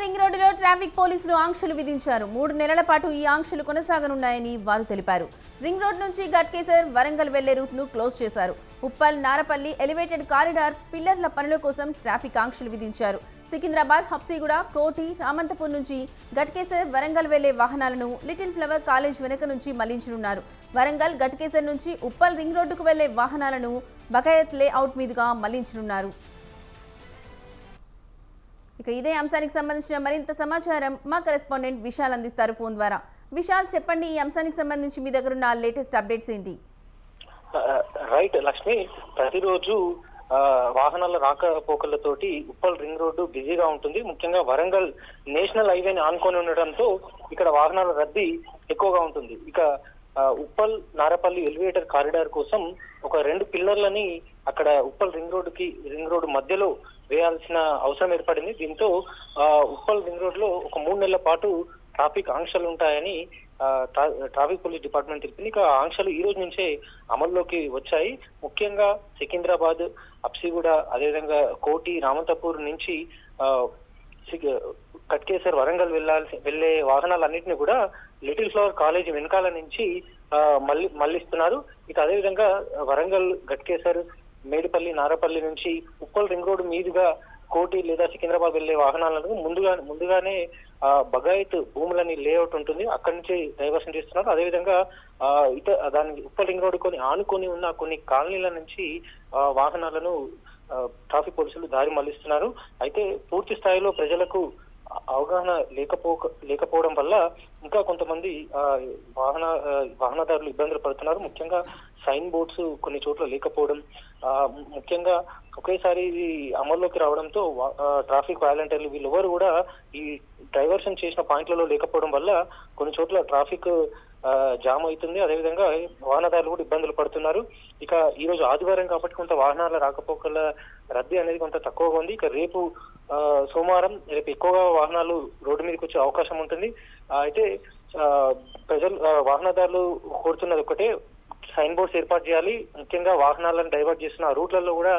Ring రోడ్డులో traffic పోలీసులు ఆంక్షలు విధించారు. 3 నెలల పాటు ఈ ఆంక్షలు కొనసాగనున్నాయని వారు తెలిపారు. రింగ్ రోడ్ నుంచి గట్కేసర్, వరంగల్ వెళ్లే రూట్ ను క్లోజ్ చేశారు. ఉప్పల్, నారపల్లి ఎలివేటెడ్ కారిడార్ పిల్లర్ల పనుల కోసం ట్రాఫిక్ ఆంక్షలు విధించారు. సికింద్రాబాద్, హబ్సిగూడ, కోటి, రామంతపూర్ నుంచి గట్కేసర్, వరంగల్ వెళ్లే వాహనాలను లిటిల్ ఫ్లవర్ కాలేజ్ వెనుక నుంచి మళ్లించనున్నారు. వరంగల్, గట్కేసర్ నుంచి ఉప్పల్ రింగ్ రోడ్డుకు వెళ్లే వాహనాలను బకాయత్ లేఅవుట్ మీదుగా మళ్లించనున్నారు. ఇక ఇదే అంశానికి సంబంధించిన మరింత సమాచారం మా కరెస్పాండెంట్ విశాల్ అందిస్తారు ఫోన్ ద్వారా. విశాల్, చెప్పండి, ఈ అంశానికి సంబంధించి మీ దగ్గర ఉన్న లేటెస్ట్ అప్డేట్స్ ఏంటి? రైట్ లక్ష్మి, ప్రతిరోజు వాహనాల రాకపోకలతోటి ఉప్పల్ రింగ్ రోడ్డు బిజీగా ఉంటుంది. ముఖ్యంగా వరంగల్ నేషనల్ హైవేని ఆనుకొని ఉండడంతో ఇక్కడ వాహనాల రద్దీ ఎక్కువగా ఉంటుంది. ఇక ఉప్పల్, నారపల్లి ఎలివేటర్ కారిడార్ కోసం ఒక 2 పిల్లర్లని అక్కడ ఉప్పల్ రింగ్ రోడ్డు మధ్యలో వేయాల్సిన అవసరం ఏర్పడింది. దీంతో ఉప్పల్ రింగ్ రోడ్ లో ఒక 3 నెలల పాటు ట్రాఫిక్ ఆంక్షలు ఉంటాయని ట్రాఫిక్ పోలీస్ డిపార్ట్మెంట్ తెలిపింది. ఇక ఆంక్షలు ఈ రోజు నుంచే అమల్లోకి వచ్చాయి. ముఖ్యంగా సికింద్రాబాద్, హబ్సిగూడ, అదేవిధంగా కోటి, రామంతపూర్ నుంచి కట్కేసర్, వరంగల్ వెళ్లే వాహనాలన్నింటినీ కూడా లిటిల్ ఫ్లవర్ కాలేజ్ వెనకాల నుంచి మళ్లిస్తున్నారు. ఇక అదేవిధంగా వరంగల్, గట్కేసర్, మేడిపల్లి, నారపల్లి నుంచి ఉప్పల్ రింగ్ రోడ్డు మీదుగా కోటి లేదా సికింద్రాబాద్ వెళ్లే వాహనాలను ముందుగానే బగాయత్ భూములని లేఅవుట్ ఉంటుంది, అక్కడి నుంచి డైవర్షన్ చేస్తున్నారు. అదేవిధంగా దానికి ఉప్పల్ రింగ్ రోడ్డు ఆనుకొని ఉన్న కొన్ని కాలనీల నుంచి వాహనాలను ట్రాఫిక్ పోలీసులు దారి మళ్లిస్తున్నారు. అయితే పూర్తి స్థాయిలో ప్రజలకు అవగాహన లేకపోవడం వల్ల ఇంకా కొంతమంది వాహనదారులు ఇబ్బందులు పడుతున్నారు. ముఖ్యంగా సైన్ బోర్డ్స్ కొన్ని చోట్ల లేకపోవడం, ముఖ్యంగా ఒకేసారి ఇది అమల్లోకి రావడంతో ట్రాఫిక్ వాలంటీర్లు వీళ్ళెవరు కూడా ఈ డైవర్షన్ చేసిన పాయింట్లలో లేకపోవడం వల్ల కొన్ని చోట్ల ట్రాఫిక్ జామ్ అవుతుంది. అదేవిధంగా వాహనదారులు కూడా ఇబ్బందులు పడుతున్నారు. ఇక ఈ రోజు ఆదివారం కాబట్టి కొంత వాహనాల రాకపోకల రద్దీ అనేది కొంత తక్కువగా ఉంది. ఇక రేపు సోమవారం, రేపు ఎక్కువగా వాహనాలు రోడ్డు మీదకి వచ్చే అవకాశం ఉంటుంది. అయితే వాహనదారులు కోరుతున్నది ఒకటే, సైన్ బోర్డ్స్ ఏర్పాటు చేయాలి. ముఖ్యంగా వాహనాలను డైవర్ట్ చేస్తున్న రూట్లలో కూడా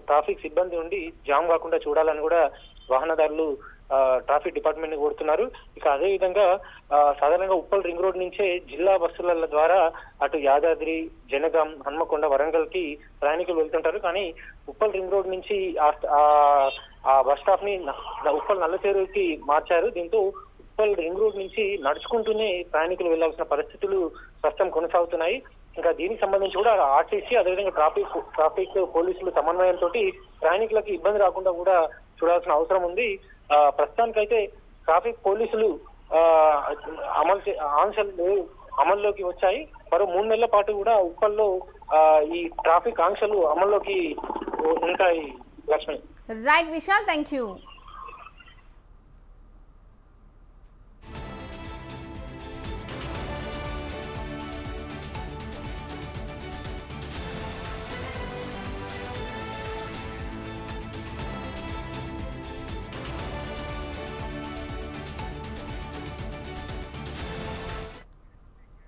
ట్రాఫిక్ సిబ్బంది ఉండి జామ్ కాకుండా చూడాలని కూడా వాహనదారులు ట్రాఫిక్ డిపార్ట్మెంట్ ని కోరుతున్నారు. ఇక అదే విధంగా సాధారణంగా ఉప్పల్ రింగ్ రోడ్ నుంచే జిల్లా బస్సుల ద్వారా అటు యాదాద్రి, జనగాం, హన్మకొండ, వరంగల్ కి ప్రయాణికులు వెళ్తుంటారు. కానీ ఉప్పల్ రింగ్ రోడ్ నుంచి ఆ బస్ స్టాప్ ని ఉప్పల్ నల్లచేరుకి మార్చారు. దీంతో ఉప్పల్ రింగ్ రోడ్ నుంచి నడుచుకుంటూనే ప్రయాణికులు వెళ్లాల్సిన పరిస్థితులు ప్రస్తుతం కొనసాగుతున్నాయి. ఇంకా దీనికి సంబంధించి కూడా ఆర్టీసీ, అదేవిధంగా ట్రాఫిక్ పోలీసులు సమన్వయంతో ప్రయాణికులకు ఇబ్బంది రాకుండా కూడా చూడాల్సిన అవసరం ఉంది. ప్రస్తుతానికైతే ట్రాఫిక్ పోలీసులు ఆంక్షలు అమల్లోకి వచ్చాయి. మరో 3 నెలల పాటు కూడా ఉప్పల్లో ఈ ట్రాఫిక్ ఆంక్షలు అమల్లోకి ఉంటాయి. Lakshmi. Right Vishal, thank you.